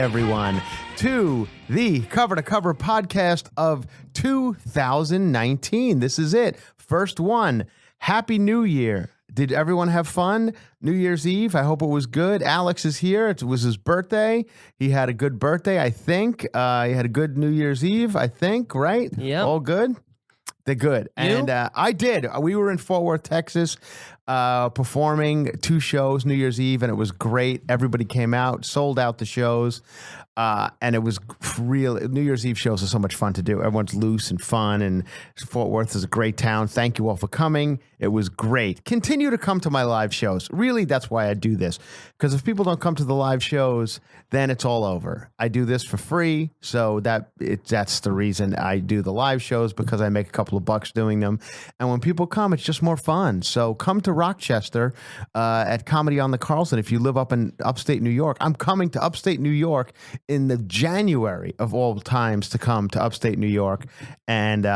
everyone, to the Cover to Cover podcast of 2019. This is it. First one. Happy New Year. Did everyone have fun? New Year's Eve. I hope it was good. Alex is here. It was his birthday. He had a good birthday, I think. He had a good New Year's Eve, I think, right? Yeah. All good? They're good. And I did. We were in Fort Worth, Texas, performing 2 shows New Year's Eve, and it was great. Everybody came out, sold out the shows, and it was real. New Year's Eve shows are so much fun to do. Everyone's loose and fun, and Fort Worth is a great town. Thank you all for coming. It was great. Continue to come to my live shows. Really, that's why I do this, because if people don't come to the live shows, then it's all over. I do this for free, so that's the reason I do the live shows, because I make a couple of bucks doing them. And when people come, it's just more fun. So come to Rochester at Comedy on the Carlson. If you live up in upstate New York, I'm coming to upstate New York in the January of all times to come to upstate New York. And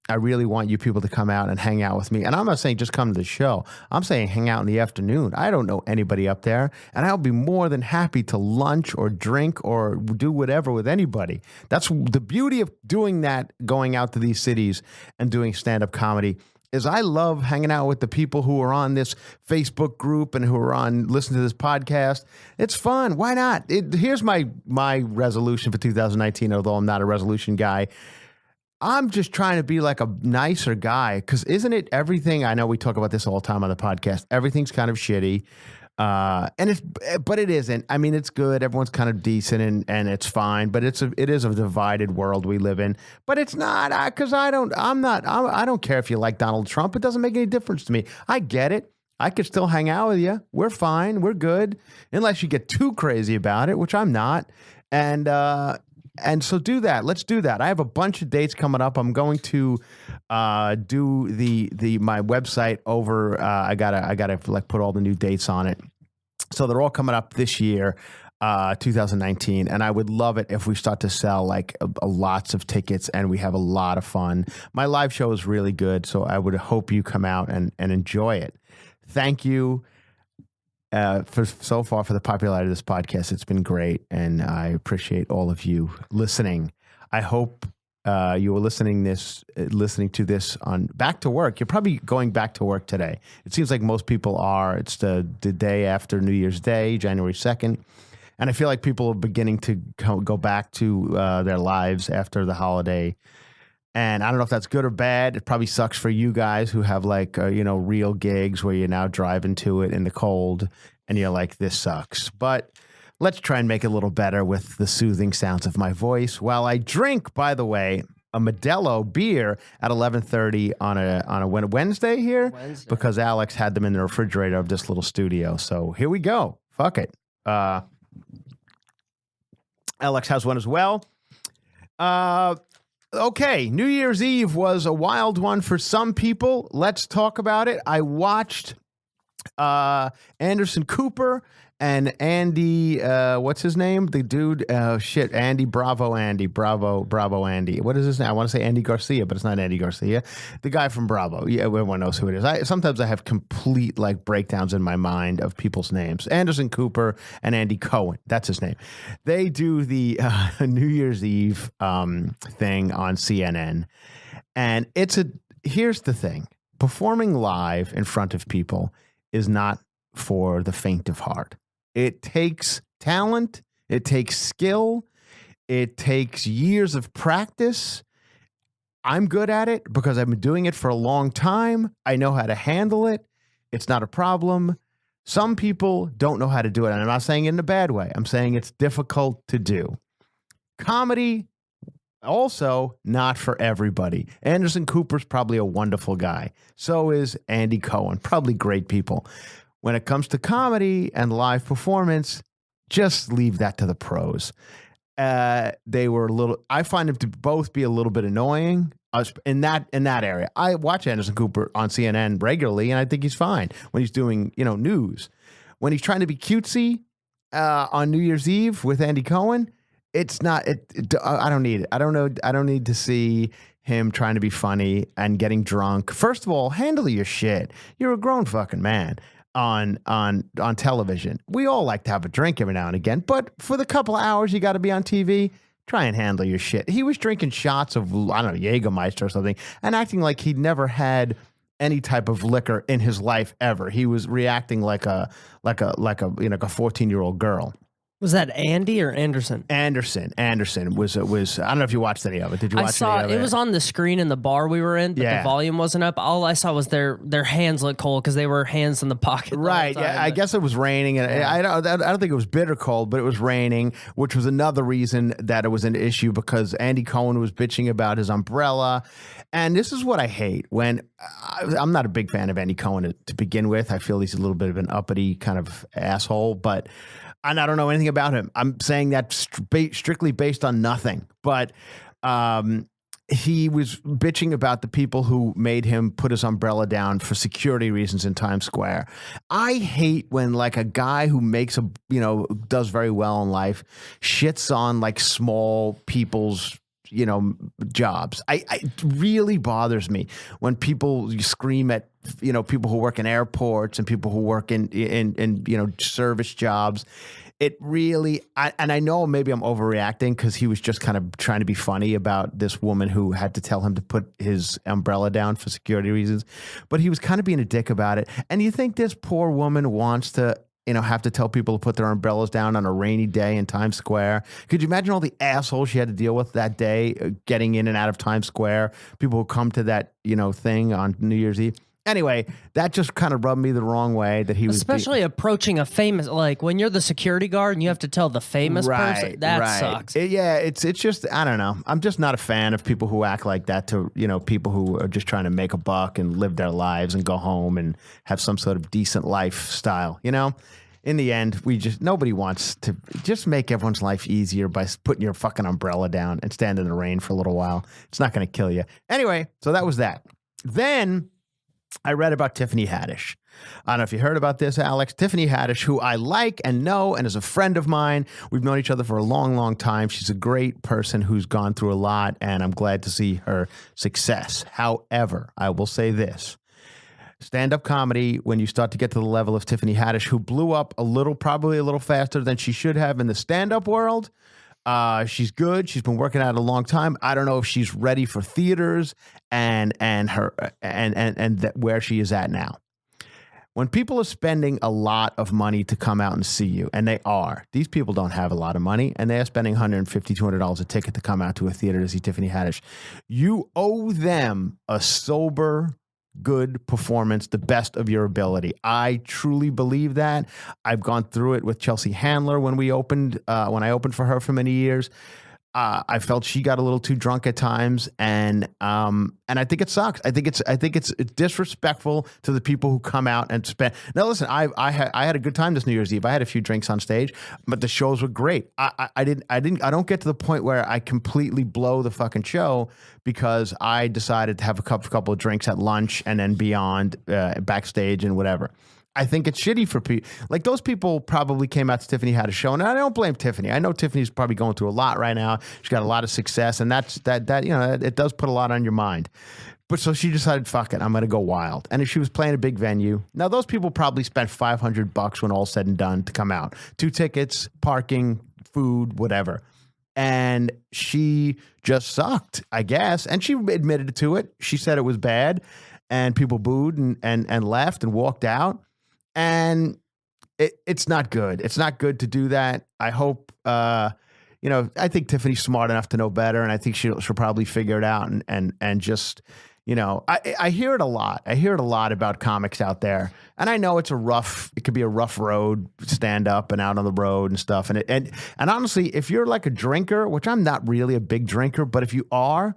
I really want you people to come out and hang out with me. And I'm not saying just come to the show. I'm saying hang out in the afternoon. I don't know anybody up there, and I'll be more than happy to lunch or drink or do whatever with anybody. That's the beauty of doing that, going out to these cities and doing stand-up comedy, is I love hanging out with the people who are on this Facebook group and who are on listening to this podcast. It's fun. Why not? Here's my resolution for 2019, although I'm not a resolution guy. I'm just trying to be like a nicer guy, because isn't it everything? I know we talk about this all the time on the podcast. Everything's kind of shitty, but it isn't. I mean, it's good. Everyone's kind of decent and it's fine. But it is a divided world we live in. But it's not, because I don't care if you like Donald Trump. It doesn't make any difference to me. I get it. I could still hang out with you. We're fine. We're good, unless you get too crazy about it, which I'm not. And so do that. Let's do that. I have a bunch of dates coming up. I'm going to do my website over. I gotta like put all the new dates on it. So they're all coming up this year, 2019. And I would love it if we start to sell like lots of tickets and we have a lot of fun. My live show is really good, so I would hope you come out and enjoy it. Thank you. So far for the popularity of this podcast. It's been great, and I appreciate all of you listening. I hope you were listening to this on back to work. You're probably going back to work today. It seems like most people are. It's the day after New Year's Day, January 2nd, and I feel like people are beginning to go back to their lives after the holiday. And I don't know if that's good or bad. It probably sucks for you guys who have like, real gigs where you're now driving to it in the cold and you're like, this sucks. But let's try and make it a little better with the soothing sounds of my voice while I drink, by the way, a Modelo beer at 11:30 on a Wednesday here. Wednesday. Because Alex had them in the refrigerator of this little studio. So here we go. Fuck it. Alex has one as well. Okay, New Year's Eve was a wild one for some people. Let's talk about it. I watched Anderson Cooper and Andy, what's his name? The dude, Andy, Bravo Andy. What is his name? I want to say Andy Garcia, but it's not Andy Garcia. The guy from Bravo. Yeah, everyone knows who it is. Sometimes I have complete like breakdowns in my mind of people's names. Anderson Cooper and Andy Cohen. That's his name. They do the New Year's Eve thing on CNN. And here's the thing. Performing live in front of people is not for the faint of heart. It takes talent. It takes skill. It takes years of practice. I'm good at it because I've been doing it for a long time. I know how to handle it. It's not a problem. Some people don't know how to do it. And I'm not saying it in a bad way. I'm saying it's difficult to do. Comedy, also not for everybody. Anderson Cooper's probably a wonderful guy. So is Andy Cohen. Probably great people. When it comes to comedy and live performance, just leave that to the pros. They were I find them to both be a little bit annoying in that area. I watch Anderson Cooper on CNN regularly, and I think he's fine when he's doing, news. When he's trying to be cutesy on New Year's Eve with Andy Cohen, it's not. I don't need it. I don't need to see him trying to be funny and getting drunk. First of all, handle your shit. You're a grown fucking man. on television. We all like to have a drink every now and again, but for the couple of hours you got to be on TV, try and handle your shit. He was drinking shots of, I don't know, Jägermeister or something, and acting like he'd never had any type of liquor in his life ever. He was reacting like a 14-year-old girl. Was that Andy or Anderson? Anderson was. I don't know if you watched any of it. Did you watch? I saw it. It was on the screen in the bar we were in, but the volume wasn't up. All I saw was their hands look cold because they were hands in the pocket. Right. Time, yeah. I guess it was raining, and I don't think it was bitter cold, but it was raining, which was another reason that it was an issue because Andy Cohen was bitching about his umbrella, and this is what I hate when I'm not a big fan of Andy Cohen to begin with. I feel he's a little bit of an uppity kind of asshole, but. And I don't know anything about him. I'm saying that strictly based on nothing. But he was bitching about the people who made him put his umbrella down for security reasons in Times Square. I hate when like a guy who does very well in life shits on like small people's jobs. It really bothers me when people scream at people who work in airports and people who work in service jobs. It really, and I know maybe I'm overreacting because he was just kind of trying to be funny about this woman who had to tell him to put his umbrella down for security reasons, but he was kind of being a dick about it. And you think this poor woman wants to have to tell people to put their umbrellas down on a rainy day in Times Square? Could you imagine all the assholes she had to deal with that day, getting in and out of Times Square? People who come to that, thing on New Year's Eve. Anyway, that just kind of rubbed me the wrong way that he was. Especially approaching a famous, like when you're the security guard and you have to tell the famous person. That sucks. It's just, I don't know. I'm just not a fan of people who act like that to, people who are just trying to make a buck and live their lives and go home and have some sort of decent lifestyle, In the end, nobody wants to just make everyone's life easier by putting your fucking umbrella down and stand in the rain for a little while. It's not going to kill you. Anyway, so that was that. Then I read about Tiffany Haddish. I don't know if you heard about this, Alex. Tiffany Haddish, who I like and know and is a friend of mine. We've known each other for a long, long time. She's a great person who's gone through a lot, and I'm glad to see her success. However, I will say this. Stand-up comedy, when you start to get to the level of Tiffany Haddish, who blew up probably a little faster than she should have in the stand-up world. She's good. She's been working out a long time. I don't know if she's ready for theaters and where she is at now. When people are spending a lot of money to come out and see you, and they are, these people don't have a lot of money, and they are spending $150, $200 a ticket to come out to a theater to see Tiffany Haddish. You owe them a sober, good performance, the best of your ability. I truly believe that. I've gone through it with Chelsea Handler when I opened for her for many years. I felt she got a little too drunk at times, and I think it sucks. I think it's disrespectful to the people who come out and spend. Now, listen, I had a good time this New Year's Eve. I had a few drinks on stage, but the shows were great. I don't get to the point where I completely blow the fucking show because I decided to have a couple of drinks at lunch and then beyond backstage and whatever. I think it's shitty for people. Like, those people probably came out to Tiffany Haddish show, and I don't blame Tiffany. I know Tiffany's probably going through a lot right now. She's got a lot of success, and it does put a lot on your mind. But so she decided, fuck it, I'm going to go wild. And if she was playing a big venue, now those people probably spent $500 when all's said and done to come out. 2 tickets, parking, food, whatever. And she just sucked, I guess. And she admitted to it. She said it was bad, and people booed and left and walked out. And it's not good. It's not good to do that. I hope, I think Tiffany's smart enough to know better, and I think she'll probably figure it out and just, I hear it a lot. I hear it a lot about comics out there, and I know it could be a rough road, stand up and out on the road and stuff. And honestly, if you're like a drinker, which I'm not really a big drinker, but if you are,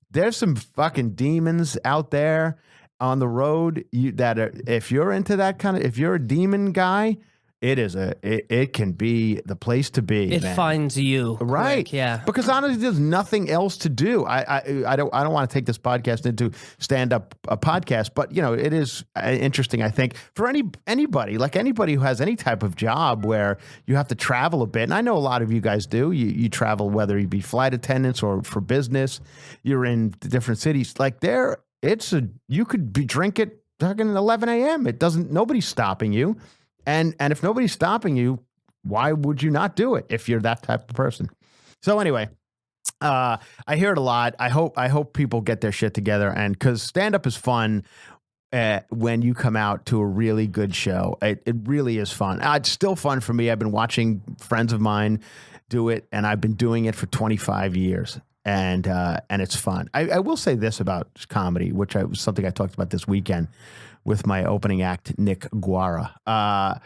there's some fucking demons out there on the road if you're into that if you're a demon guy, it can be the place to be. It finds you, right? Quick, yeah, because honestly, there's nothing else to do. I don't want to take this podcast into stand up a podcast, but it is interesting. I think for anybody who has any type of job where you have to travel a bit, and I know a lot of you guys do. You travel, whether you be flight attendants or for business. You're in different cities. Like you could be drinking fucking 11 a.m. Nobody's stopping you. And if nobody's stopping you, why would you not do it if you're that type of person? So anyway, I hear it a lot. I hope people get their shit together, and because stand-up is fun when you come out to a really good show. It really is fun. It's still fun for me. I've been watching friends of mine do it, and I've been doing it for 25 years. And it's fun. I will say this about comedy, which was something I talked about this weekend with my opening act, Nick Guara.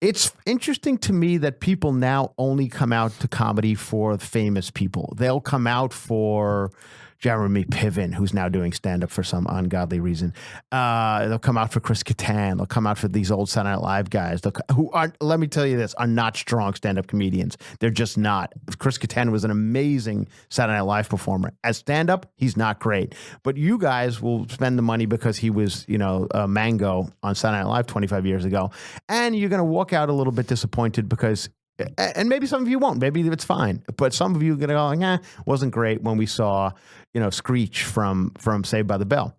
It's interesting to me that people now only come out to comedy for famous people. They'll come out for Jeremy Piven, who's now doing stand-up for some ungodly reason. They'll come out for Chris Kattan. They'll come out for these old Saturday Night Live guys who are, let me tell you this, are not strong stand-up comedians. They're just not. Chris Kattan was an amazing Saturday Night Live performer. As stand-up, he's not great. But you guys will spend the money because he was, Mango on Saturday Night Live 25 years ago. And you're going to walk out a little bit disappointed because, and maybe some of you won't. Maybe it's fine. But some of you are going to go, wasn't great when we saw, Screech from Saved by the Bell.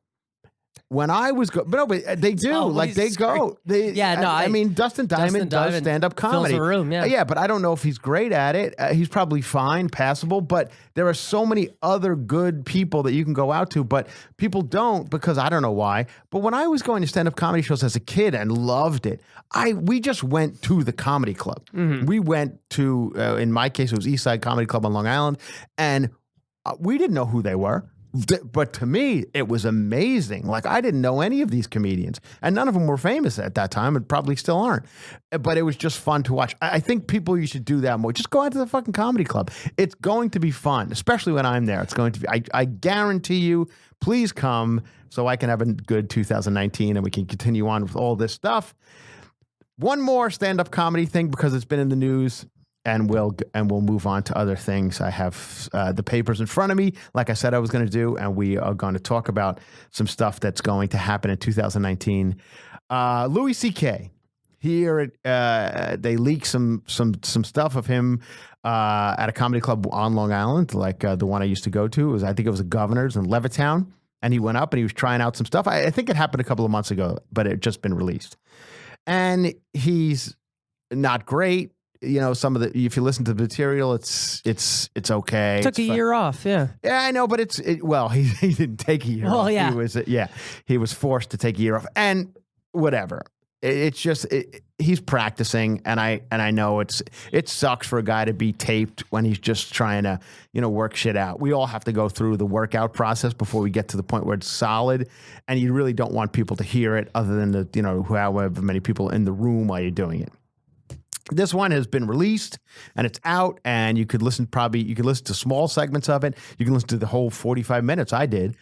When I was but they do I mean, Dustin Diamond does stand-up comedy. Fills the room, yeah, but I don't know if he's great at it. He's probably fine, passable, but there are so many other good people that you can go out to, but people don't because I don't know why. But when I was going to stand-up comedy shows as a kid and loved it, we just went to the comedy club. Mm-hmm. We went to, in my case, it was East Side Comedy Club on Long Island, and we didn't know who they were. But to me, it was amazing. Like, I didn't know any of these comedians, and none of them were famous at that time and probably still aren't. But it was just fun to watch. I think you should do that more. Just go out to the fucking comedy club. It's going to be fun, especially when I'm there. It's going to be, I guarantee you, please come so I can have a good 2019 and we can continue on with all this stuff. One more stand-up comedy thing because it's been in the news. And we'll move on to other things. I have the papers in front of me, like I said I was going to do, and we are going to talk about some stuff that's going to happen in 2019. Louis C.K. Here, they leaked some stuff of him at a comedy club on Long Island, like the one I used to go to. I think it was the Governor's in Levittown, and he went up and he was trying out some stuff. I think it happened a couple of months ago, but it had just been released, and he's not great. Some of if you listen to the material, it's okay. Took a year off, yeah. Yeah, I know, but he didn't take a year off. Well, Yeah. He was forced to take a year off, and whatever. It's just he's practicing, and I know it sucks for a guy to be taped when he's just trying to work shit out. We all have to go through the workout process before we get to the point where it's solid, and you really don't want people to hear it other than the however many people in the room while you're doing it. This one has been released and it's out, and you could listen to small segments of it. You can listen to the whole 45 minutes I did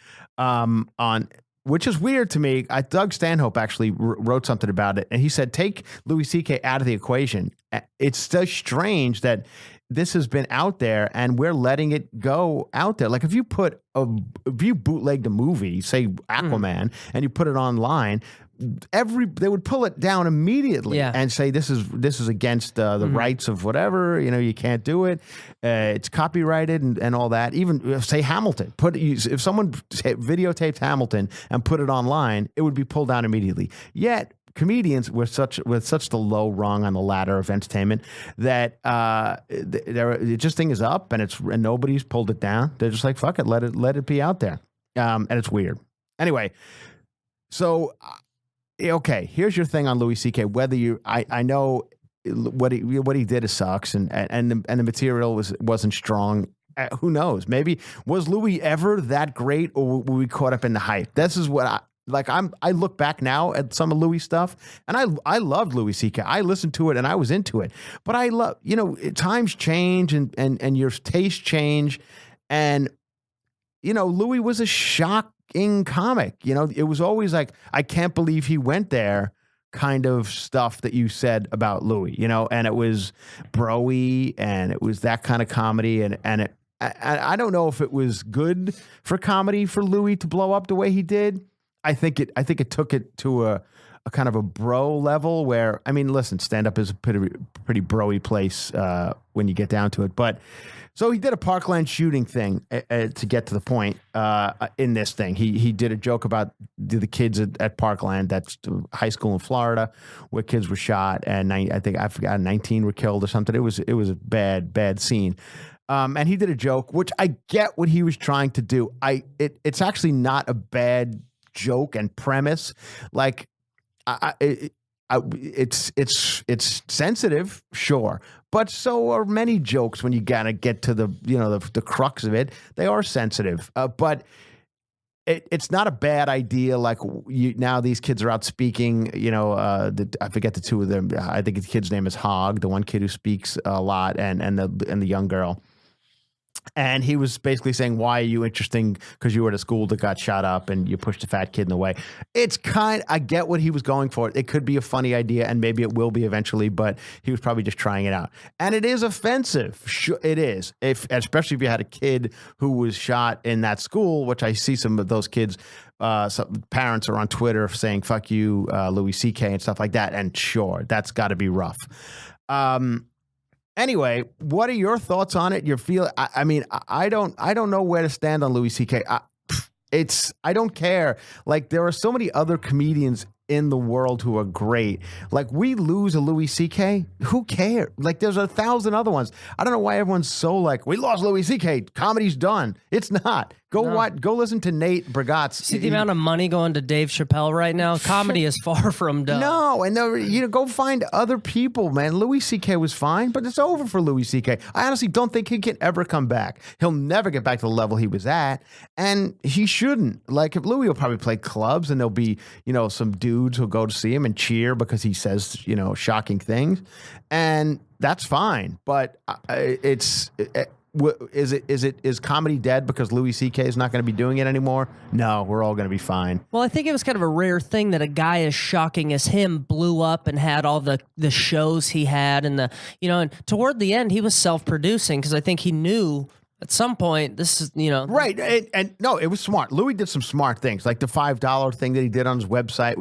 which is weird to me. Doug Stanhope actually wrote something about it, and he said, take Louis C.K. out of the equation. It's so strange that this has been out there and we're letting it go out there. Like if you bootlegged a movie, say Aquaman, and you put it online, they would pull it down immediately and say this is against the rights of whatever, you can't do it, it's copyrighted and all that. Even say Hamilton, if someone videotaped Hamilton and put it online, it would be pulled down immediately. Yet comedians with such the low rung on the ladder of entertainment that just thing is up and nobody's pulled it down. They're just like, fuck it, let it be out there, and it's weird. Anyway, so. Okay, here's your thing on Louis C.K. Whether I know what he did sucks, and the material wasn't strong. Who knows? Maybe was Louis ever that great, or were we caught up in the hype? This is what I look back now at some of Louis stuff, and I loved Louis C.K. I listened to it and I was into it. But I love times change and your taste change, and Louis was a shock. Comic, it was always like, I can't believe he went there kind of stuff that you said about Louis, and it was bro-y and it was that kind of comedy, and I don't know if it was good for comedy for Louis to blow up the way he did. I think it took it to a kind of a bro level where, I mean, listen, stand-up is a pretty bro-y place when you get down to it. But so he did a Parkland shooting thing to get to the point in this thing. He did a joke about the kids at Parkland, that's high school in Florida, where kids were shot, and I forgot 19 were killed or something. It was a bad scene. And he did a joke, which I get what he was trying to do. It's actually not a bad joke and premise. Like, it's sensitive, sure, but so are many jokes when you gotta get to the crux of it. They are sensitive, but it's not a bad idea. Like now these kids are out speaking. I forget the two of them. I think the kid's name is Hogg, the one kid who speaks a lot, and the young girl. And he was basically saying, why are you interesting? Because you were at a school that got shot up and you pushed a fat kid in the way. I get what he was going for. It could be a funny idea, and maybe it will be eventually, but he was probably just trying it out. And it is offensive. Sure, it is. Especially if you had a kid who was shot in that school, which I see some of those kids, some parents are on Twitter saying, fuck you, Louis C.K. and stuff like that. And sure, that's got to be rough. Anyway, what are your thoughts on it? I don't know where to stand on Louis C.K. I don't care. Like, there are so many other comedians in the world who are great. Like, we lose a Louis C.K., who cares? Like, there's 1,000 other ones. I don't know why everyone's so like, we lost Louis C.K., comedy's done. It's not. Go listen to Nate Bargatze. See the amount of money going to Dave Chappelle right now? Comedy is far from done. No, and go find other people, man. Louis C.K. was fine, but it's over for Louis C.K. I honestly don't think he can ever come back. He'll never get back to the level he was at, and he shouldn't. Like, if Louis will probably play clubs, and there'll be, some dudes who'll go to see him and cheer because he says, shocking things, and that's fine. But is comedy dead because Louis C.K. is not going to be doing it anymore? No, we're all going to be fine. Well, I think it was kind of a rare thing that a guy as shocking as him blew up and had all the shows he had, and and toward the end he was self-producing because I think he knew at some point this is right. And no, it was smart. Louis did some smart things, like the $5 thing that he did on his website.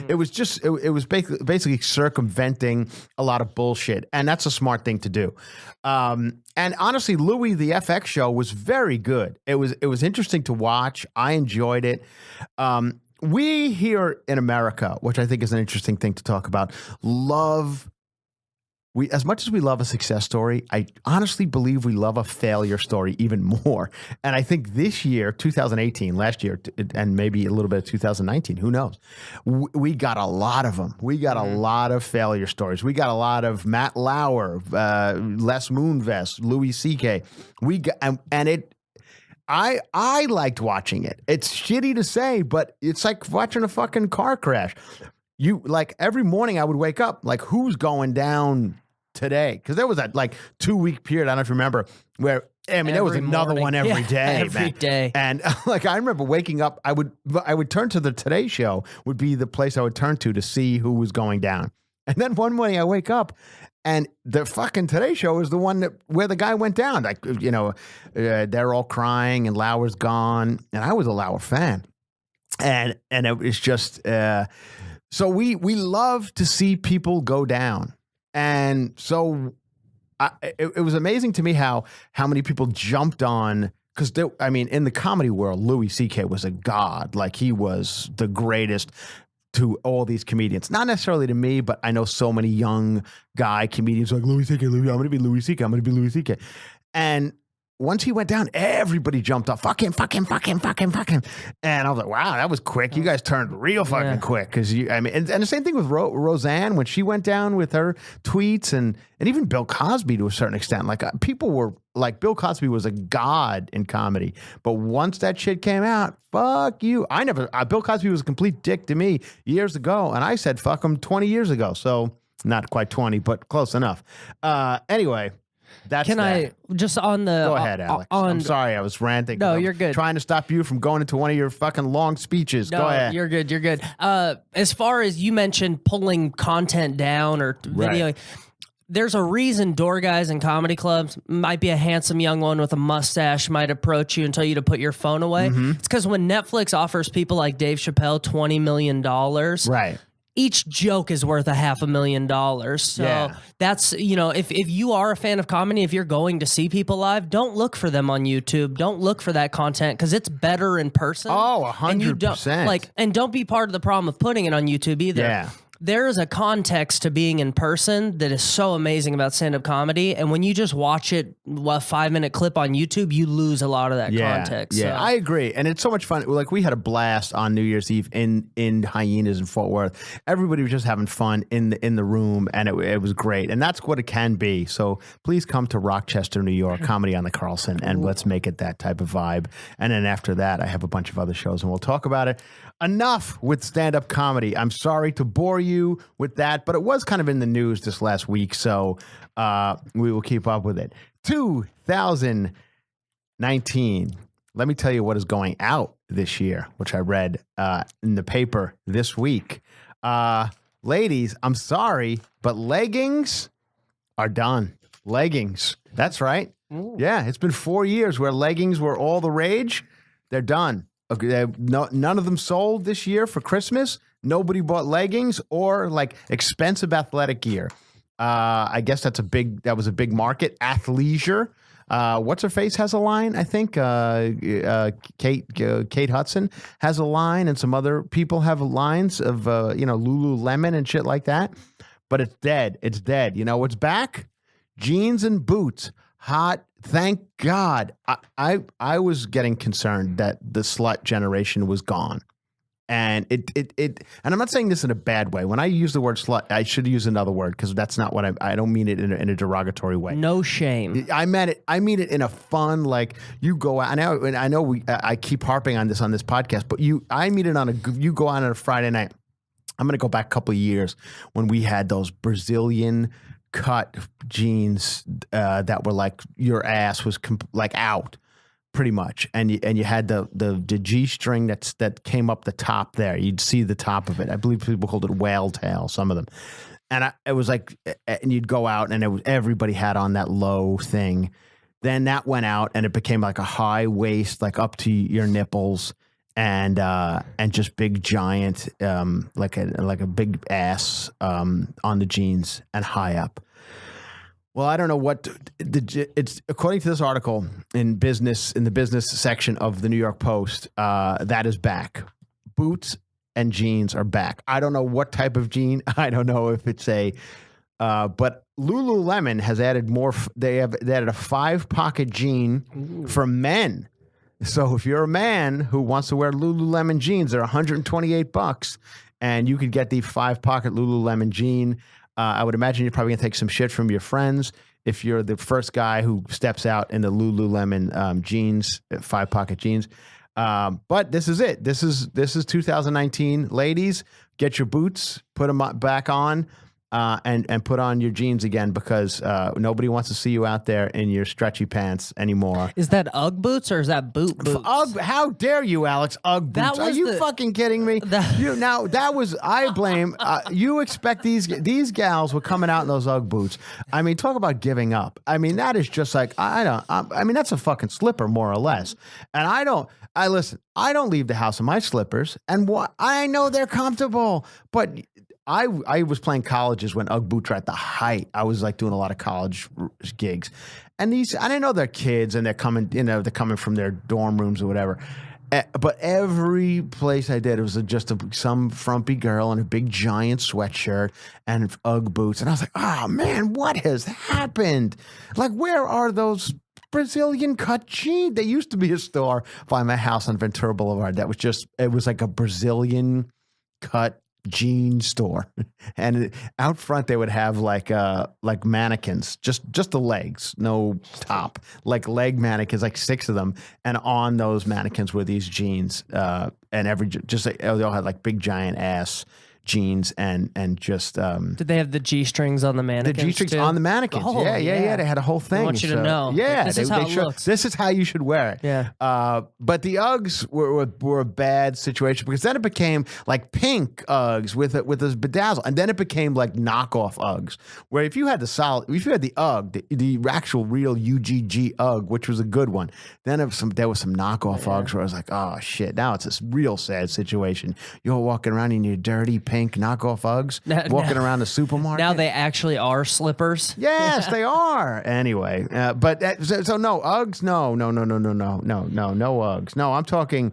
It was basically circumventing a lot of bullshit, and that's a smart thing to do. And honestly, Louis, the FX show was very good. It was interesting to watch. I enjoyed it. We here in America, which I think is an interesting thing to talk about, as much as we love a success story, I honestly believe we love a failure story even more. And I think this year, 2018, last year, and maybe a little bit of 2019, who knows? We got a lot of them. We got a lot of failure stories. We got a lot of Matt Lauer, Les Moonves, Louis C.K. I liked watching it. It's shitty to say, but it's like watching a fucking car crash. Every morning I would wake up, like, who's going down today? Because there was that 2-week period, I don't know if you remember, where there was another one every day. Every day. And I remember waking up, I would turn to the Today Show, would be the place I would turn to see who was going down. And then one morning I wake up and the fucking Today Show is the one where the guy went down. They're all crying and Lauer's gone. And I was a Lauer fan. And it was just, so we love to see people go down. And so it was amazing to me how many people jumped on, because in the comedy world, Louis C.K. was a god. Like, he was the greatest to all these comedians. Not necessarily to me, but I know so many young guy comedians like, Louis C.K., I'm going to be Louis C.K., I'm going to be Louis C.K. And once he went down, everybody jumped up. Fuck him. And I was like, wow, that was quick. You guys turned real fucking quick. And the same thing with Roseanne when she went down with her tweets, and even Bill Cosby to a certain extent. Like, people were like, Bill Cosby was a god in comedy. But once that shit came out, fuck you. Bill Cosby was a complete dick to me years ago. And I said, fuck him 20 years ago. So not quite 20, but close enough. Anyway. I just on the... Go ahead, Alex. I'm sorry, I was ranting. No, you're good. Trying to stop you from going into one of your fucking long speeches. No, go ahead. You're good. As far as you mentioned pulling content down or video, right. There's a reason door guys in comedy clubs, might be a handsome young one with a mustache, might approach you and tell you to put your phone away. Mm-hmm. It's because when Netflix offers people like Dave Chappelle $20 million... Right. each joke is worth $500,000. So that's, if you are a fan of comedy, if you're going to see people live, don't look for them on YouTube. Don't look for that content because it's better in person. Oh, 100%. And don't be part of the problem of putting it on YouTube either. Yeah. There is a context to being in person that is so amazing about stand-up comedy, and when you just watch it, a 5-minute clip on YouTube, you lose a lot of that context. Yeah, so. I agree, and it's so much fun. Like we had a blast on New Year's Eve in Hyenas in Fort Worth. Everybody was just having fun in the room, and it was great, and that's what it can be. So please come to Rochester, New York, Comedy on the Carlson, and let's make it that type of vibe. And then after that, I have a bunch of other shows, and we'll talk about it. Enough with stand-up comedy. I'm sorry to bore you with that, but it was kind of in the news this last week, so we will keep up with it. 2019. Let me tell you what is going out this year, which I read in the paper this week. Ladies, I'm sorry, but leggings are done. Leggings. That's right. Ooh. Yeah, it's been 4 years where leggings were all the rage. They're done. Okay, none of them sold this year for Christmas. Nobody bought leggings or like expensive athletic gear. I guess that was a big market. Athleisure. What's her face has a line? I think Kate Hudson has a line, and some other people have lines of Lululemon and shit like that. But it's dead. It's dead. You know what's back? Jeans and boots. Hot. Thank God. I was getting concerned that the slut generation was gone. And and I'm not saying this in a bad way. When I use the word slut, I should use another word because that's not what I don't mean it in a derogatory way. No shame. I mean it in a fun, like you go out. And I know I keep harping on this podcast, but you go out on a Friday night. I'm going to go back a couple of years when we had those Brazilian cut jeans that were like your ass was like out pretty much, and you had the G-string that came up the top there. You'd see the top of it. I believe people called it whale tail, some of them. And it was like, and you'd go out and everybody had on that low thing. Then that went out and it became like a high waist, like up to your nipples, and just big giant, like a big ass on the jeans and high up. Well, I don't know what it's according to this article in the business section of the New York Post. That is back. Boots and jeans are back. I don't know what type of jean. I don't know if it's but Lululemon has added more. They added a 5-pocket jean for men. So if you're a man who wants to wear Lululemon jeans, they're $128, and you could get the 5-pocket Lululemon jean. I would imagine you're probably going to take some shit from your friends if you're the first guy who steps out in the Lululemon jeans, 5-pocket jeans. But this is it. This is 2019. Ladies, get your boots, put them back on, and put on your jeans again, because nobody wants to see you out there in your stretchy pants anymore. Is that Ugg boots or is that boot boots? Ugg, how dare you, Alex? Ugg boots. Are you fucking kidding me? I blame, you expect these gals were coming out in those Ugg boots. I mean, talk about giving up. I mean, that is just like, I mean, that's a fucking slipper, more or less. And I don't leave the house in my slippers, and I know they're comfortable, but I was playing colleges when Ugg boots were at the height. I was like doing a lot of college gigs, and I didn't know they're kids and they're coming from their dorm rooms or whatever. But every place I did, it was just some frumpy girl in a big giant sweatshirt and Ugg boots, and I was like, oh man, what has happened? Like, where are those Brazilian cut jeans? There used to be a store by my house on Ventura Boulevard that was it was like a Brazilian cut jean store, and out front they would have like mannequins, just the legs, no top, like leg mannequins, like 6 of them, and on those mannequins were these jeans, and they all had like big giant ass jeans, and just did they have the G-strings on the mannequins? The G-strings on the mannequins. Oh, yeah. They had a whole thing. I want you to know. Yeah, this is how it looks. This is how you should wear it. Yeah. But the Uggs were a bad situation, because then it became like pink Uggs with this bedazzle, and then it became like knockoff Uggs, where if you had the Ugg, the actual real UGG Ugg, which was a good one, then there was some knockoff Uggs where I was like, oh shit, now it's this real sad situation. You're walking around in your dirty pants pink knockoff Uggs walking around the supermarket. Now they actually are slippers. Yes, they are. Anyway, but so no Uggs. No Uggs. No, I'm talking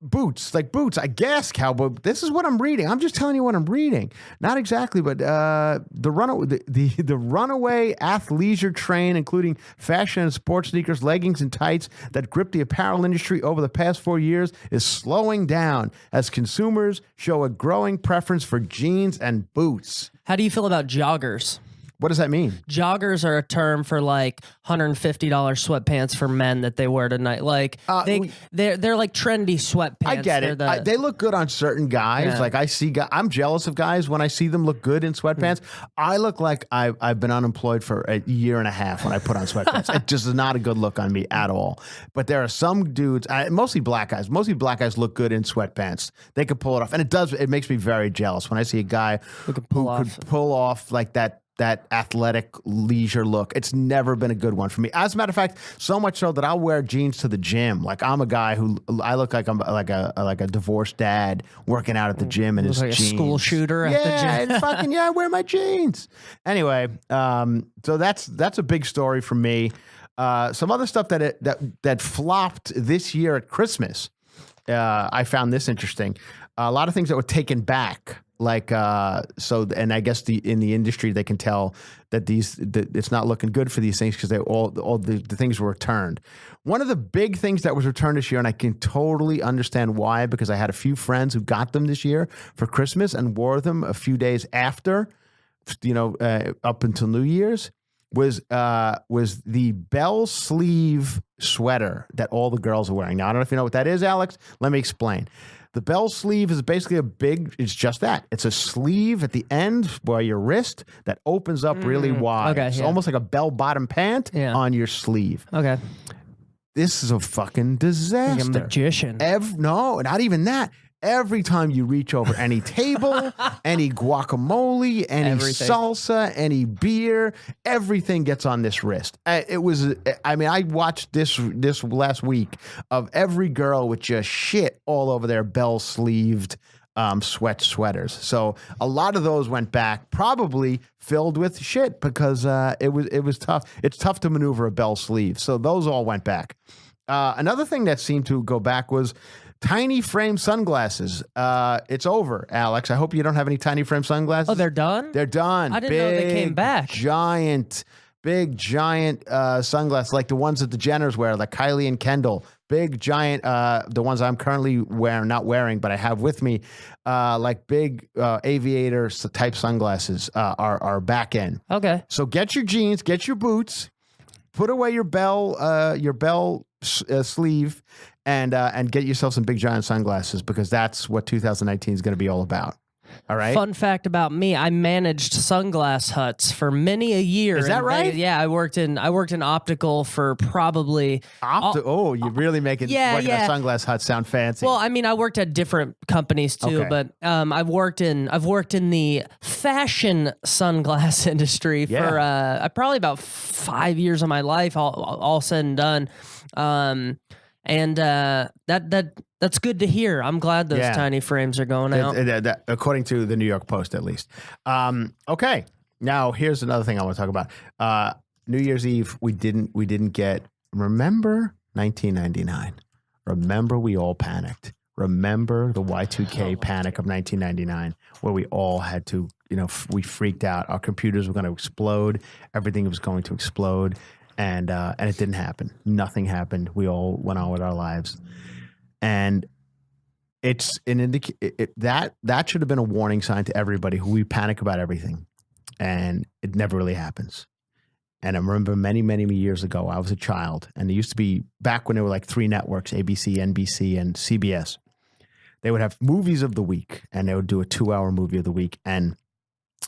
boots, like boots. I guess cowboy. This is what I'm reading. I'm just telling you what I'm reading. Not exactly, but the runaway athleisure train, including fashion and sports sneakers, leggings, and tights that gripped the apparel industry over the past 4 years, is slowing down as consumers show a growing preference for jeans and boots. How do you feel about joggers? What does that mean? Joggers are a term for like $150 sweatpants for men that they wear tonight. Like they're like trendy sweatpants. I get it. They look good on certain guys. Yeah. Like I see, I'm jealous of guys when I see them look good in sweatpants. I look like I've been unemployed for a year and a half when I put on sweatpants. It just is not a good look on me at all. But there are some dudes, mostly black guys. Mostly black guys look good in sweatpants. They could pull it off, and it does. It makes me very jealous when I see a guy who could pull off like that athletic leisure look. It's never been a good one for me. As a matter of fact, so much so that I'll wear jeans to the gym. Like I'm a guy who I look like I'm like a divorced dad working out at the gym in his like jeans. A school shooter at the gym. And fucking I wear my jeans. Anyway, so that's a big story for me. Some other stuff that flopped this year at Christmas. I found this interesting. A lot of things that were taken back. Like and I guess in the industry they can tell that it's not looking good for these things because all the things were returned. One of the big things that was returned this year, and I can totally understand why, because I had a few friends who got them this year for Christmas and wore them a few days after, up until New Year's, was the bell sleeve sweater that all the girls are wearing. Now I don't know if you know what that is, Alex. Let me explain. The bell sleeve is basically it's just that. It's a sleeve at the end by your wrist that opens up really wide. Okay, it's almost like a bell-bottom pant on your sleeve. Okay. This is a fucking disaster. Like a magician. No, not even that. Every time you reach over any table, any guacamole, any salsa, any beer, everything gets on this wrist. I watched this last week of every girl with just shit all over their bell-sleeved sweaters. So a lot of those went back, probably filled with shit because it was tough. It's tough to maneuver a bell sleeve. So those all went back. Another thing that seemed to go back was tiny frame sunglasses. It's over, Alex. I hope you don't have any tiny frame sunglasses. Oh, they're done? They're done. I didn't know they came back. Big, giant sunglasses like the ones that the Jenners wear, like Kylie and Kendall. Big, giant, the ones I'm currently not wearing, but I have with me, like big aviator type sunglasses are back in. Okay. So get your jeans, get your boots, put away your bell sleeve, and get yourself some big giant sunglasses, because that's what 2019 is going to be all about. All right. Fun fact about me: I managed Sunglass Huts for many a year. Is that right? Yeah, I worked in optical for probably. You really making working at Sunglass Hut sound fancy. Well, I mean, I worked at different companies too, but I've worked in the fashion sunglass industry for probably about 5 years of my life, all said and done. That's good to hear. I'm glad those tiny frames are going out. According to the New York Post, at least. Okay. Now here's another thing I want to talk about. New Year's Eve, we didn't get. Remember 1999? Remember we all panicked. Remember the Y2K panic of 1999, where we all had to, we freaked out. Our computers were going to explode. Everything was going to explode. And it didn't happen. Nothing happened. We all went on with our lives. And it's that should have been a warning sign to everybody who we panic about everything. And it never really happens. And I remember many, many years ago, I was a child, and it used to be back when there were like 3 networks, ABC, NBC, and CBS. They would have movies of the week, and they would do a 2-hour movie of the week, and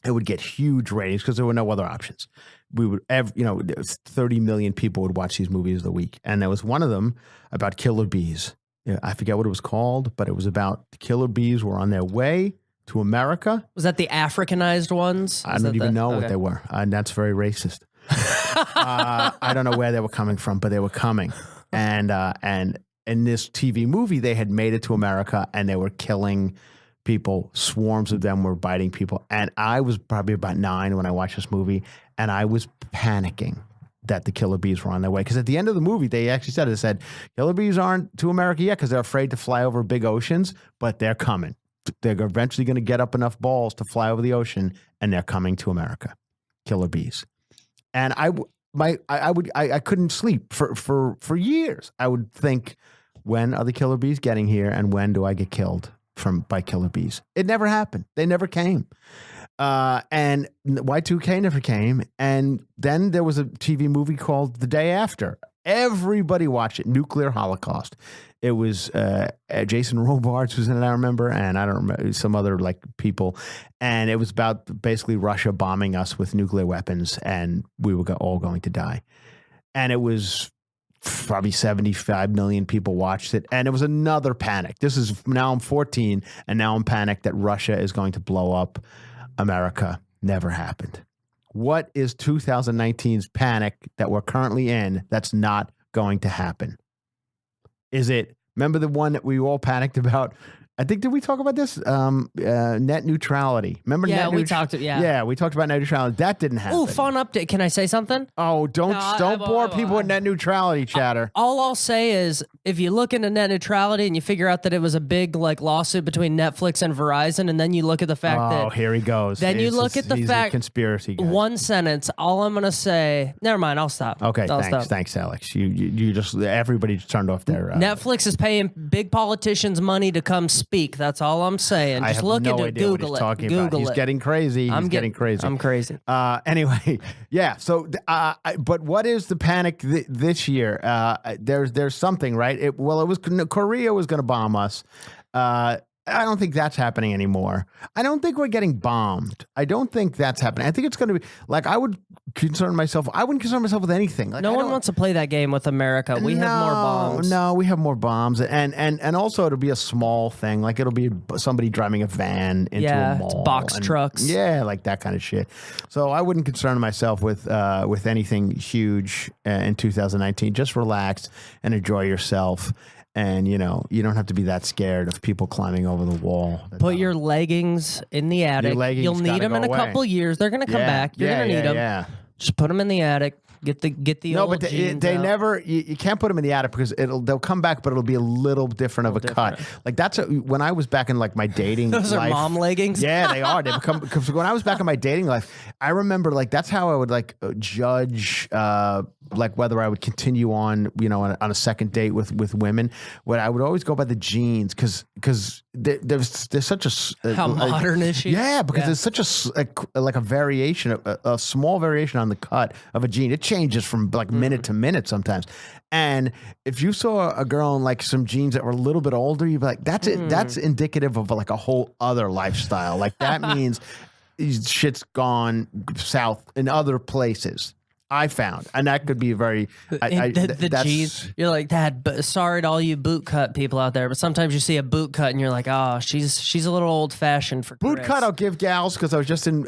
it would get huge ratings because there were no other options. We would, 30 million people would watch these movies of the week. And there was one of them about killer bees. I forget what it was called, but it was about the killer bees were on their way to America. Was that the Africanized ones? I don't even know what they were. And that's very racist. I don't know where they were coming from, but they were coming. And in this TV movie, they had made it to America, and they were killing people, swarms of them were biting people. And I was probably about 9 when I watched this movie, and I was panicking that the killer bees were on their way. Because at the end of the movie, they actually said, killer bees aren't to America yet because they're afraid to fly over big oceans, but they're coming. They're eventually going to get up enough balls to fly over the ocean, and they're coming to America. Killer bees. And I couldn't sleep for years. I would think, when are the killer bees getting here, and when do I get killed by killer bees? It never happened. They never came. And Y2K never came. And then there was a TV movie called The Day After. Everybody watched it. Nuclear Holocaust. It was Jason Robards was in it, I remember, and I don't remember some other people. And it was about basically Russia bombing us with nuclear weapons, and we were all going to die. And it was probably 75 million people watched it, and it was another panic. Now I'm 14, and now I'm panicked that Russia is going to blow up America. Never happened. What is 2019's panic that we're currently in that's not going to happen? Is it, remember the one that we all panicked about? I think, did we talk about this? Net neutrality. Remember yeah, net we talked. Yeah, we talked about net neutrality. That didn't happen. Oh, fun update. Can I say something? Oh, don't bore people with net neutrality chatter. All I'll say is, if you look into net neutrality and you figure out that it was a big lawsuit between Netflix and Verizon, and then you look at the fact that here he goes. Then you look at the fact. A conspiracy guy. One sentence. All I'm gonna say. Never mind. I'll stop. Okay. Thanks, Alex. You just everybody just turned off their. Netflix is paying big politicians money to come speak. That's all I'm saying. Just look into it. Google it. Google He's it. getting crazy. He's getting crazy. I'm crazy. Anyway, yeah. So, but what is the panic this year? There's something, right? It was Korea was going to bomb us. I don't think that's happening anymore. I don't think we're getting bombed. I don't think that's happening. I think it's going to be I wouldn't concern myself with anything. No one wants to play that game with America. We have more bombs. No, we have more bombs. And also it'll be a small thing. It'll be somebody driving a van into a mall. It's box trucks. Yeah, that kind of shit. So I wouldn't concern myself with anything huge in 2019. Just relax and enjoy yourself. And, you don't have to be that scared of people climbing over the wall. Put your leggings in the attic. You'll need them in a couple years. They're going to come back. You're going to need them. Yeah. Just put them in the attic. Get the old jeans they out. never. You can't put them in the attic because they'll come back, but it'll be a little different of a cut. When I was back in my dating Those life. Are mom leggings. Yeah, they are. They become because when I was back in my dating life, I remember that's how I would judge whether I would continue on on a second date with women. When I would always go by the jeans because there's such a how modern is she? Yeah, because there's such a variation, a small variation on the cut of a jean. It changes from minute to minute sometimes. And if you saw a girl in some jeans that were a little bit older, you'd be like, that's it. That's indicative of a whole other lifestyle. That means shit's gone south in other places. I found, and that could be very. The jeans. You're like, Dad. But sorry to all you boot cut people out there, but sometimes you see a boot cut and you're like, oh, she's a little old fashioned for boot Chris. cut. I'll give gals because I was just in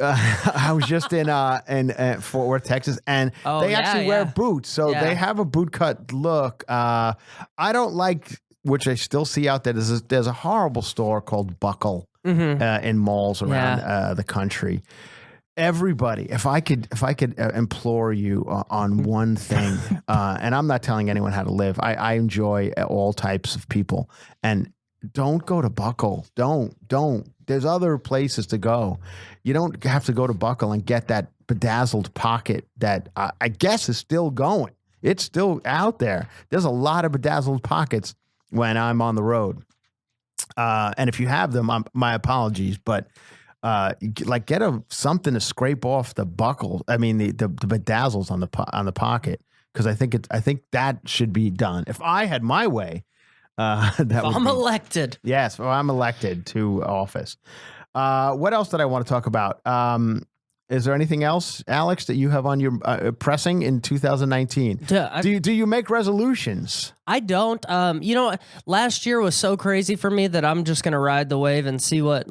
Fort Worth, Texas, and they actually wear boots, so they have a boot cut look. I don't like, which I still see out there. There's a horrible store called Buckle in malls around the country. Everybody, if I could implore you on one thing, and I'm not telling anyone how to live. I enjoy all types of people, and don't go to Buckle. Don't. There's other places to go. You don't have to go to Buckle and get that bedazzled pocket that I guess is still going. It's still out there. There's a lot of bedazzled pockets when I'm on the road, and if you have them, my apologies, but. Get something to scrape off the buckle. I mean the bedazzles on the pocket, because I think that should be done. If I had my way, I'm elected. Yes, if I'm elected to office. What else did I want to talk about? Is there anything else, Alex, that you have on your pressing in 2019? Do you make resolutions? I don't. Last year was so crazy for me that I'm just gonna ride the wave and see what.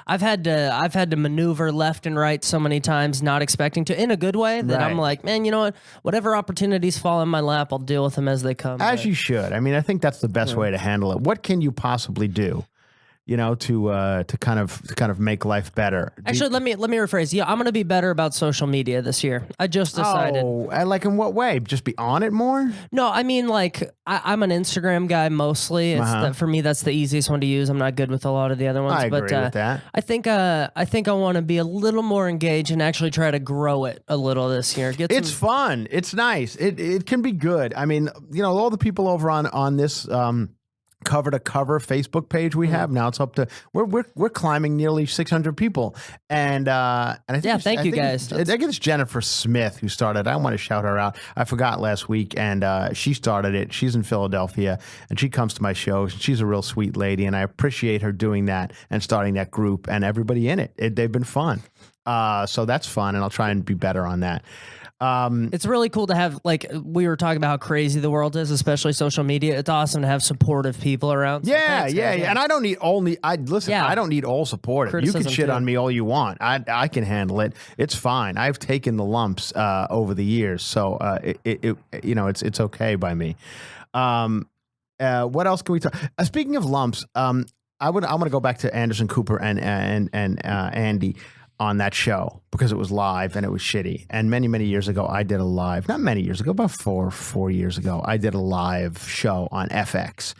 I've had to maneuver left and right so many times, not expecting to, in a good way. That I'm like, man, you know what? Whatever opportunities fall in my lap, I'll deal with them as they come. As you should. I mean, I think that's the best way to handle it. What can you possibly do to kind of make life better. Actually, let me rephrase. Yeah, I'm going to be better about social media this year. I just decided. Oh, like in what way? Just be on it more? No, I mean like I'm an Instagram guy mostly. For me, that's the easiest one to use. I'm not good with a lot of the other ones. I agree with that. I think I want to be a little more engaged and actually try to grow it a little this year. It's fun. It's nice. It can be good. I mean, all the people over on this cover to cover Facebook page we have now, it's up to we're climbing nearly 600 people, and I think thank you guys. I think it's Jennifer Smith who started. I want to shout her out. I forgot last week, and she started it. She's in Philadelphia, and she comes to my shows. She's a real sweet lady, and I appreciate her doing that and starting that group and everybody in it. They've been fun, so that's fun, and I'll try and be better on that. It's really cool to have, like, we were talking about how crazy the world is, especially social media. It's awesome to have supportive people around. So thanks, guys. And I don't need I don't need all supportive. Criticism you can shit too. on me all you want. I can handle it. It's fine. I've taken the lumps over the years, so it's okay by me. What else can we talk? Speaking of lumps, I'm gonna go back to Anderson Cooper and Andy on that show because it was live and it was shitty. And many years ago, I did a live, not many years ago, about four years ago, I did a live show on FX.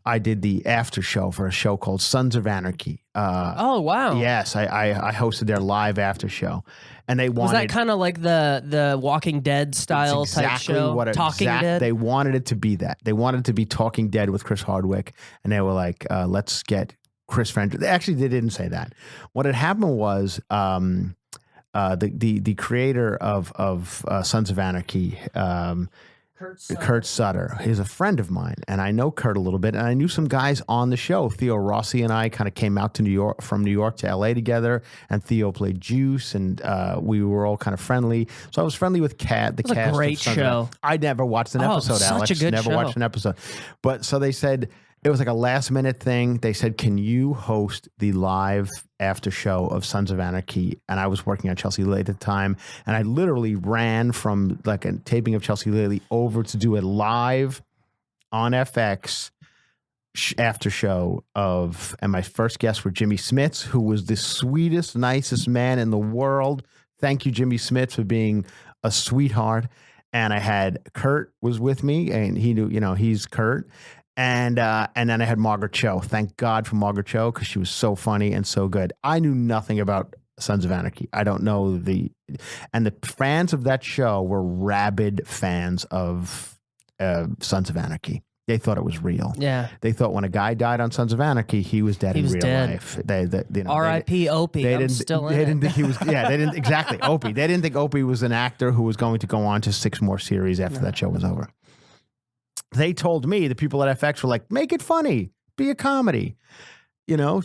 I did the after show for a show called Sons of Anarchy. Oh, wow. Yes, I hosted their live after show. And they wanted... Was that kind of like the Walking Dead style type show? Talking Dead? They wanted it to be that. They wanted it to be Talking Dead with Chris Hardwick. And they were like, let's get Chris Franjola. Actually, they didn't say that. What had happened was the creator of Sons of Anarchy, Kurt Sutter. He's a friend of mine, and I know Kurt a little bit, and I knew some guys on the show. Theo Rossi and I kind of came out to from New York to LA together, and Theo played Juice, and we were all kind of friendly. So I was friendly with Kat. The cast. A great show. I never watched an episode, Alex. Such a good never show. watched an episode. But so they said, it was like a last minute thing. They said, can you host the live after show of Sons of Anarchy? And I was working on Chelsea Lily at the time. And I literally ran from like a taping of Chelsea Lily over to do a live on FX after show of, and my first guests were Jimmy Smits, who was the sweetest, nicest man in the world. Thank you, Jimmy Smits, for being a sweetheart. And I had Kurt was with me, and he knew, he's Kurt. And then I had Margaret Cho. Thank God for Margaret Cho, because she was so funny and so good. I knew nothing about Sons of Anarchy. I don't know and the fans of that show were rabid fans of Sons of Anarchy. They thought it was real. Yeah. They thought when a guy died on Sons of Anarchy, he was dead in real life. R.I.P. Opie. They didn't think he was. Yeah, they didn't exactly Opie. They didn't think Opie was an actor who was going to go on to 6 more series after that show was over. They told me, the people at FX were like, make it funny, be a comedy,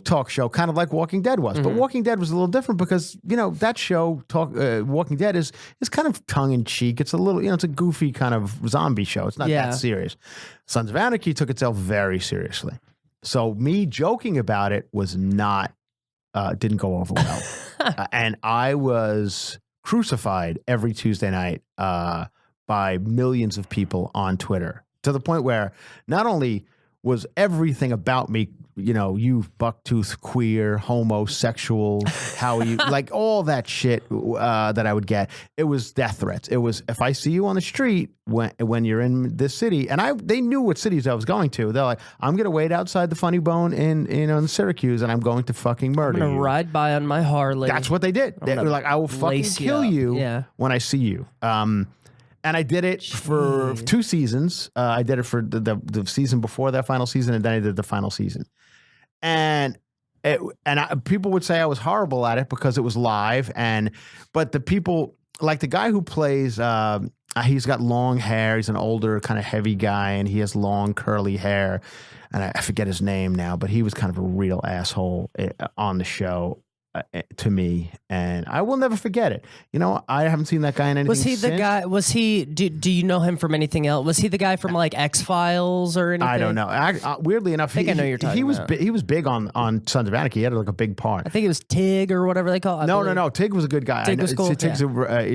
talk show, kind of like Walking Dead was. But Walking Dead was a little different because, that show, Walking Dead is kind of tongue in cheek. It's a little, it's a goofy kind of zombie show. It's not that serious. Sons of Anarchy took itself very seriously. So me joking about it was not, didn't go over well. And I was crucified every Tuesday night by millions of people on Twitter, to the point where not only was everything about me, you bucktooth, queer, homosexual, how you, like all that shit that I would get, it was death threats. It was, if I see you on the street when you're in this city, and they knew what cities I was going to. They're like, I'm going to wait outside the Funny Bone in Syracuse, and I'm going to fucking murder you. I'm going to ride by on my Harley. That's what they did. They were like, I will fucking kill you when I see you. And I did it for 2 seasons. I did it for the season before that final season, and then I did the final season. And people would say I was horrible at it because it was live. But the people, like the guy who plays, he's got long hair. He's an older, kind of heavy guy, and he has long curly hair. And I forget his name now, but he was kind of a real asshole on the show. to me, and I will never forget it. You know, I haven't seen that guy in anything. Was he the since. guy? Was he? Do you know him from anything else? Was he the guy from like X-Files or anything? I don't know. Weirdly enough, I think I know you're talking about. He was big on Sons of Anarchy. He had like a big part. I think it was Tig or whatever they call it. No. Tig was a good guy. Tig was cool. Tig's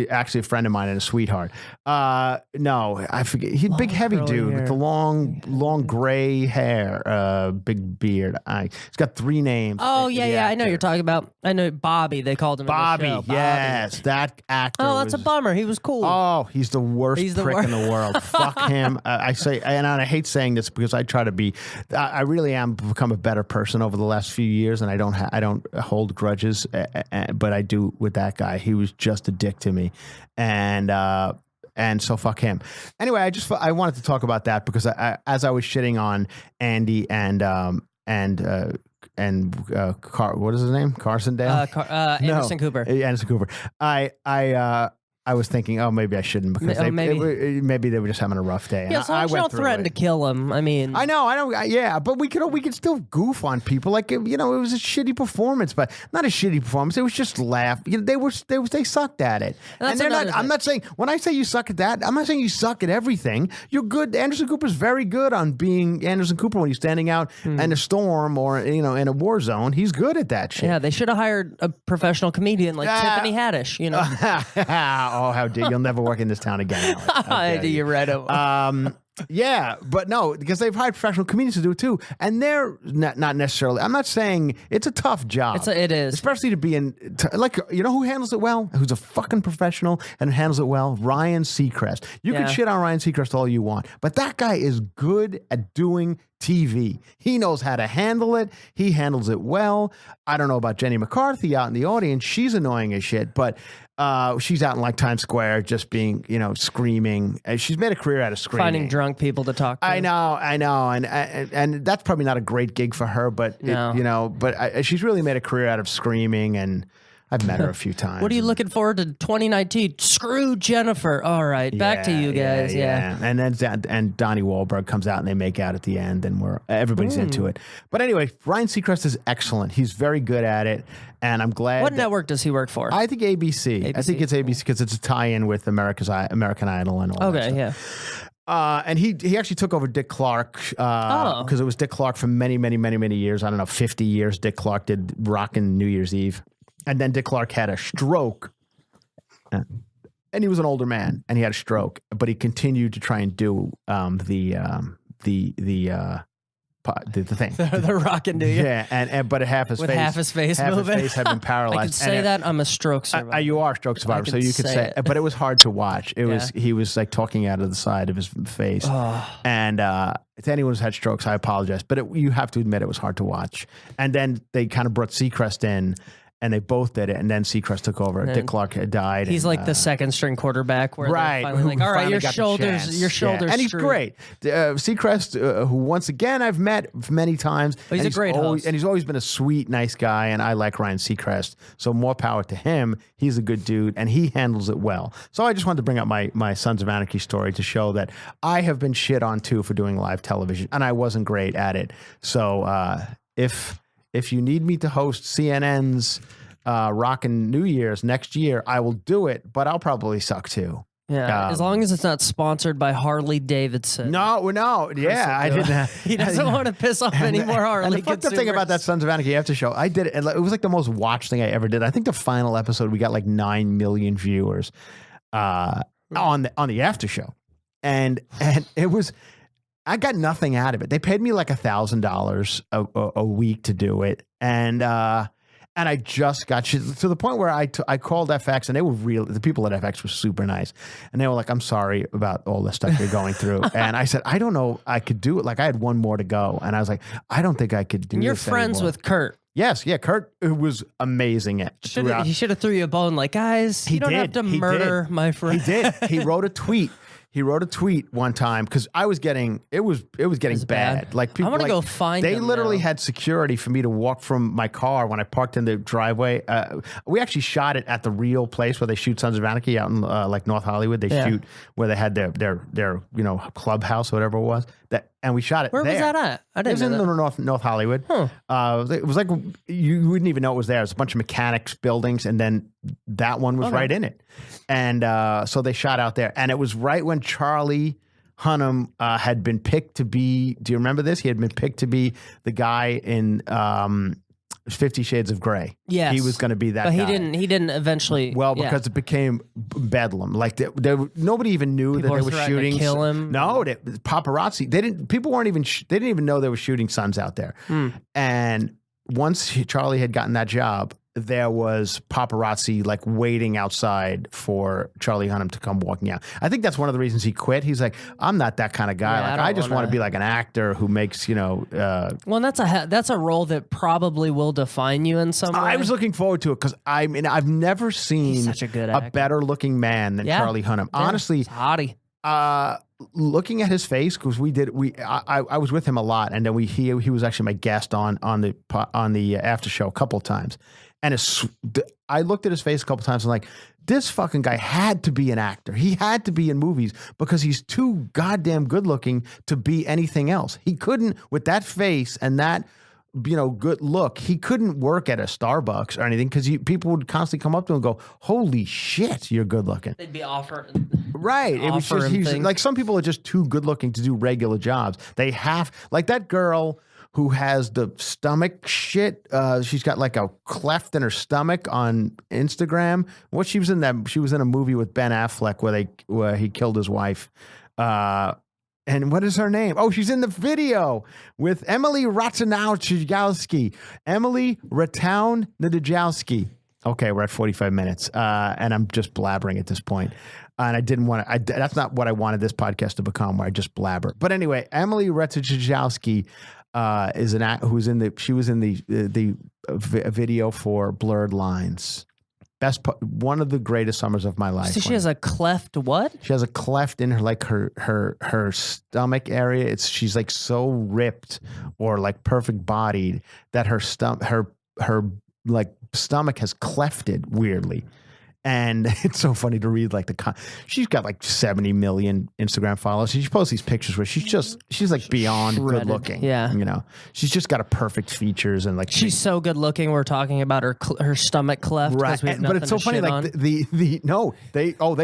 actually a friend of mine and a sweetheart. No, I forget. He's a big, heavy dude with the long gray hair, big beard. He's got 3 names. Oh yeah. I know you're talking about. I know Bobby. They called him Bobby. in the show. Yes, that actor. Oh, that's a bummer. He was cool. Oh, he's the worst prick in the world. Fuck him. I say, and I hate saying this because I try to be. I really am become a better person over the last few years, and I don't hold grudges, but I do with that guy. He was just a dick to me, and so fuck him. Anyway, I wanted to talk about that because as I was shitting on Andy and what is his name? Carsondale? Anderson Cooper. Anderson Cooper. I was thinking, maybe I shouldn't because maybe they were just having a rough day. Yeah, so I don't threaten to kill him. I mean, I know, yeah, but we could still goof on people. Like, you know, it was a shitty performance, but not a shitty performance. It was just laugh. You know, they sucked at it, and they're not. I'm not saying when I say you suck at that, I'm not saying you suck at everything. You're good. Anderson Cooper's very good on being Anderson Cooper when he's standing out in a storm or in a war zone. He's good at that shit. Yeah, they should have hired a professional comedian like Tiffany Haddish. You know. Oh, how dare you'll never work in this town again, Alex. You're right. Yeah, but no, because they've hired professional comedians to do it too, and they're not necessarily. I'm not saying it's a tough job. It is, especially to be like, you know who handles it well? Who's a fucking professional and handles it well? Ryan Seacrest. You can shit on Ryan Seacrest all you want, but that guy is good at doing TV. He knows how to handle it. He handles it well. I don't know about Jenny McCarthy out in the audience. She's annoying as shit, but she's out in like Times Square just being, you know, screaming. She's made a career out of screaming. Finding drunk people to talk to. I know. And that's probably not a great gig for her, but, she's really made a career out of screaming, and I've met her a few times. What are you looking forward to 2019? Screw Jennifer. All right, back to you guys. Yeah. And then Donnie Wahlberg comes out and they make out at the end, and everybody's into it. But anyway, Ryan Seacrest is excellent. He's very good at it, and I'm glad. What network does he work for? I think ABC. I think it's ABC because it's a tie-in with American Idol and all that stuff. Yeah. And he actually took over Dick Clark because it was Dick Clark for many, many, many, many years. I don't know, 50 years. Dick Clark did Rockin' New Year's Eve. And then Dick Clark had a stroke, and he was an older man, and he had a stroke, but he continued to try and do the thing, the Rockin' New Year. Yeah, but half his face had been paralyzed. I can say that I'm a stroke survivor. You are a stroke survivor, so you could say it. But it was hard to watch. He was like talking out of the side of his face, and to anyone who's had strokes, I apologize, but you have to admit it was hard to watch. And then they kind of brought Seacrest in. And they both did it, and then Seacrest took over. Dick Clark had died. He's like the second string quarterback, where they're finally like, all right, your shoulders. And he's great. Seacrest, who once again I've met many times. He's a great host, and he's always been a sweet, nice guy. And I like Ryan Seacrest, so more power to him. He's a good dude, and he handles it well. So I just wanted to bring up my Sons of Anarchy story to show that I have been shit on too for doing live television, and I wasn't great at it. So if you need me to host CNN's Rockin' New Year's next year, I will do it, but I'll probably suck too. Yeah, as long as it's not sponsored by Harley Davidson. No. Yeah, I didn't. He doesn't want to piss off any more Harley. And the fucked up thing about that Sons of Anarchy after show, I did it. It was like the most watched thing I ever did. I think the final episode we got like 9 million viewers on the after show, and it was. I got nothing out of it. They paid me like $1,000 a week to do it, and I just got shit to the point where I called FX, and they were the people at FX were super nice, and they were like, "I'm sorry about all the stuff you're going through," and I said, "I don't know, I could do it." Like I had one more to go, and I was like, "I don't think I could do." You're this friends anymore. with Kurt. Yes, yeah, Kurt was amazing at. He should have threw you a bone, like, guys, you don't have to murder my friend. He did. He wrote a tweet. He wrote a tweet one time because I was getting it was getting bad. Like people, I want to go find. They them literally now. had security for me to walk from my car when I parked in the driveway. We actually shot it at the real place where they shoot Sons of Anarchy out in like North Hollywood. They shoot where they had their clubhouse or whatever it was. That and we shot it Where there. was that at? I It was didn't in know that. North Hollywood. It was like you wouldn't even know it was there. It was a bunch of mechanics buildings, and then that one was right in it. And so they shot out there, and it was right when Charlie Hunnam had been picked to be. Do you remember this? He had been picked to be the guy in 50 Shades of Grey. Yes. He was going to be that But guy. he didn't eventually. Well, because it became bedlam. Like nobody even knew People that they were were threatening to shooting. kill him. No, paparazzi. They didn't. People weren't even. They didn't even know they were shooting Sons out there. And once Charlie had gotten that job, there was paparazzi like waiting outside for Charlie Hunnam to come walking out. I think that's one of the reasons he quit. He's like, I'm not that kind of guy. Yeah, like I just want to be like an actor who makes, Well, that's a role that probably will define you in some way. I was looking forward to it because I've never seen such a good a actor. better looking man than Charlie Hunnam. Yeah. Honestly, He's a hottie. looking at his face, because I was with him a lot, and then he was actually my guest on the after show a couple of times, and I looked at his face a couple of times and like, this fucking guy had to be an actor. He had to be in movies because he's too goddamn good looking to be anything else. He couldn't, with that face and that good look, he couldn't work at a Starbucks or anything because people would constantly come up to him and go, holy shit, you're good looking. They'd be offering. Right. It was just, he's like, some people are just too good looking to do regular jobs. They have, like that girl who has the stomach shit. She's got like a cleft in her stomach on Instagram. She was in a movie with Ben Affleck where he killed his wife. And what is her name? Oh, she's in the video with Emily Ratajkowski. Emily Ratajkowski. Okay, we're at 45 minutes, and I'm just blabbering at this point. And I didn't want to. That's not what I wanted this podcast to become, where I just blabber. But anyway, Emily Ratajkowski is an act who's in the. She was in the video for Blurred Lines. One of the greatest summers of my life. So she has a cleft. What? She has a cleft in her stomach area. She's like so ripped or like perfect bodied that her like stomach has clefted weirdly. And it's so funny to read like she's got like 70 million Instagram followers. She posts these pictures where she's like beyond shredded. good looking. Yeah. She's just got a perfect features and like she's so good looking. We're talking about her stomach cleft. Right. But it's so funny. Like they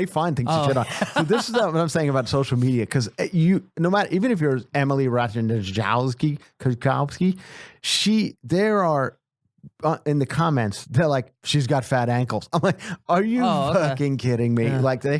find things to shit on. So this is what I'm saying about social media, because no matter, even if you're Emily Ratajkowski, there are. In the comments, they're like, she's got fat ankles. I'm like, are you fucking kidding me? Yeah. Like they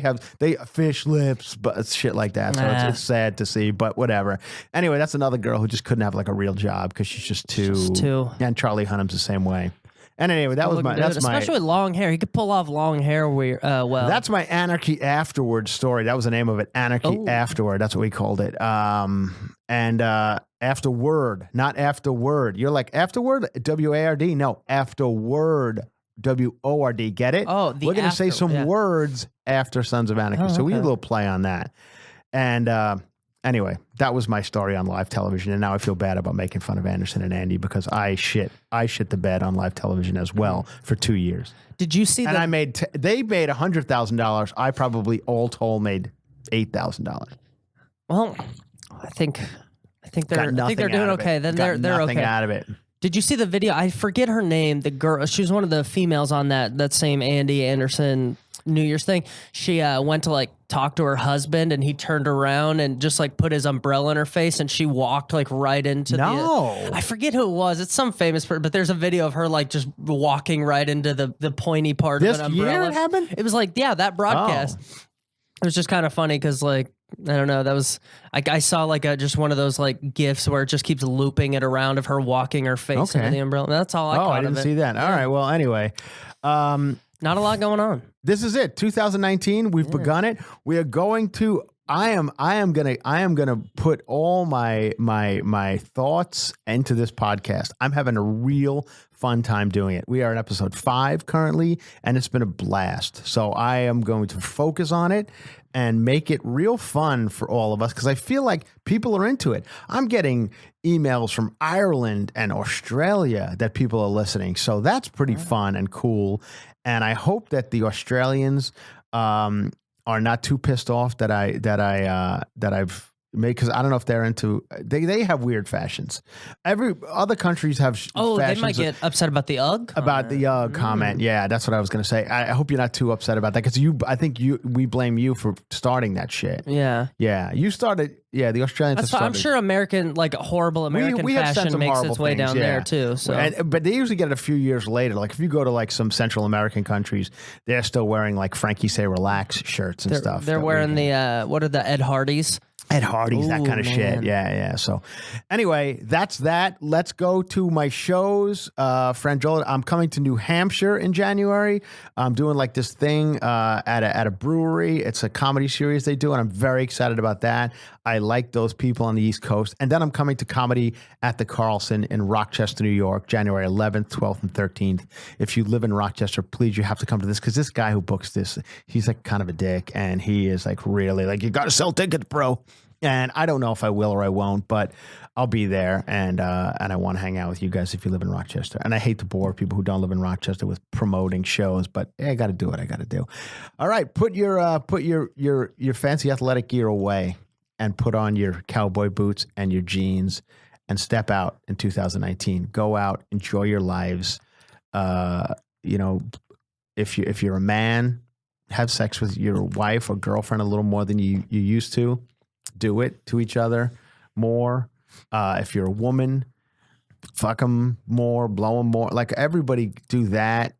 fish lips, but shit like that. So it's sad to see, but whatever. Anyway, that's another girl who just couldn't have like a real job because she's just too. And Charlie Hunnam's the same way. And anyway, especially with long hair. He could pull off long hair well. That's my Anarchy Afterward story. That was the name of it. Anarchy Afterward. That's what we called it. Afterward, not afterward. You're like, afterward? W-A-R-D? No, afterward. W-O-R-D. Get it? Oh, we're going to say some words after Sons of Anarchy. So we did a little play on that. And anyway, that was my story on live television. And now I feel bad about making fun of Anderson and Andy because I shit the bed on live television as well for 2 years. Did you see that? And they made $100,000. I probably all told made $8,000. Well, I think they're doing okay. Then they're nothing okay. out of it. Did you see the video? I forget her name. The girl. She was one of the females on that same Andy Anderson New Year's thing. She went to like talk to her husband, and he turned around and just like put his umbrella in her face, and she walked like right into I forget who it was. It's some famous person, but there's a video of her like just walking right into the pointy part of an umbrella. This year it happened? It was like, that broadcast. It was just kind of funny because like, I don't know. That was I saw like just one of those like GIFs where it just keeps looping it around of her walking her face into the umbrella. That's all I caught I didn't of it. see that. All right. Well, anyway, not a lot going on. This is it. 2019. We've begun it. We are going to. I am gonna put all my thoughts into this podcast. I'm having a real fun time doing it. We are in episode 5 currently, and it's been a blast. So I am going to focus on it and make it real fun for all of us because I feel like people are into it. I'm getting emails from Ireland and Australia that people are listening. So that's pretty fun and cool. And I hope that the Australians are not too pissed off that I've because I don't know if they're into. They have weird fashions. Every other countries have. They might get upset about the UGG comment. About the UGG comment. Yeah, that's what I was gonna say. I hope you're not too upset about that because I think we blame you for starting that shit. Yeah, you started. Yeah, the Australians. That's fine. I'm sure horrible American fashion makes its way down there too. So, but they usually get it a few years later. Like if you go to like some Central American countries, they're still wearing like Frankie Say Relax shirts and stuff. They're wearing the what are the Ed Hardys? Ed Hardy's, that kind of shit. Yeah. So anyway, that's that. Let's go to my shows. Franjola, I'm coming to New Hampshire in January. I'm doing like this thing at a brewery. It's a comedy series they do, and I'm very excited about that. I like those people on the East Coast. And then I'm coming to comedy at the Carlson in Rochester, New York, January 11th, 12th, and 13th. If you live in Rochester, please, you have to come to this because this guy who books this, he's like kind of a dick, and he is like really like, you got to sell tickets, bro. And I don't know if I will or I won't, but I'll be there, and I want to hang out with you guys if you live in Rochester. And I hate to bore people who don't live in Rochester with promoting shows, but I got to do what I got to do. All right, put your fancy athletic gear away and put on your cowboy boots and your jeans and step out in 2019. Go out, enjoy your lives. If you're a man, have sex with your wife or girlfriend a little more than you used to. Do it to each other more. If you're a woman, fuck them more, blow them more. Like everybody do that.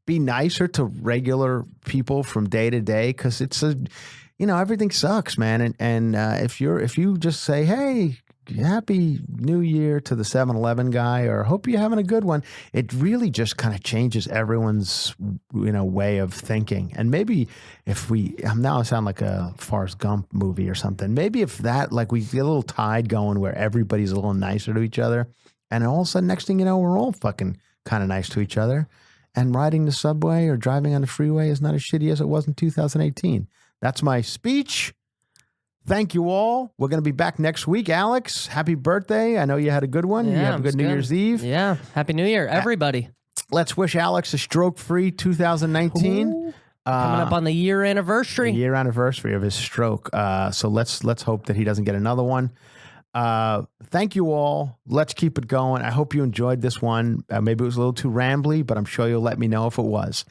Be nicer to regular people from day to day because it's everything sucks, man. And if you just say, hey, Happy New Year to the 7-Eleven guy, or hope you're having a good one, it really just kind of changes everyone's way of thinking. And maybe if now I sound like a Forrest Gump movie or something. Maybe if that, like, we get a little tide going where everybody's a little nicer to each other, and all of a sudden, next thing you know, we're all fucking kind of nice to each other, and riding the subway or driving on the freeway is not as shitty as it was in 2018. That's my speech. Thank you all. We're going to be back next week. Alex, happy birthday. I know you had a good one. Yeah, you have a good New Year's Eve. Yeah. Happy New Year, everybody. Let's wish Alex a stroke-free 2019. Ooh, coming up on the year anniversary. The year anniversary of his stroke. So let's hope that he doesn't get another one. Thank you all. Let's keep it going. I hope you enjoyed this one. Maybe it was a little too rambly, but I'm sure you'll let me know if it was.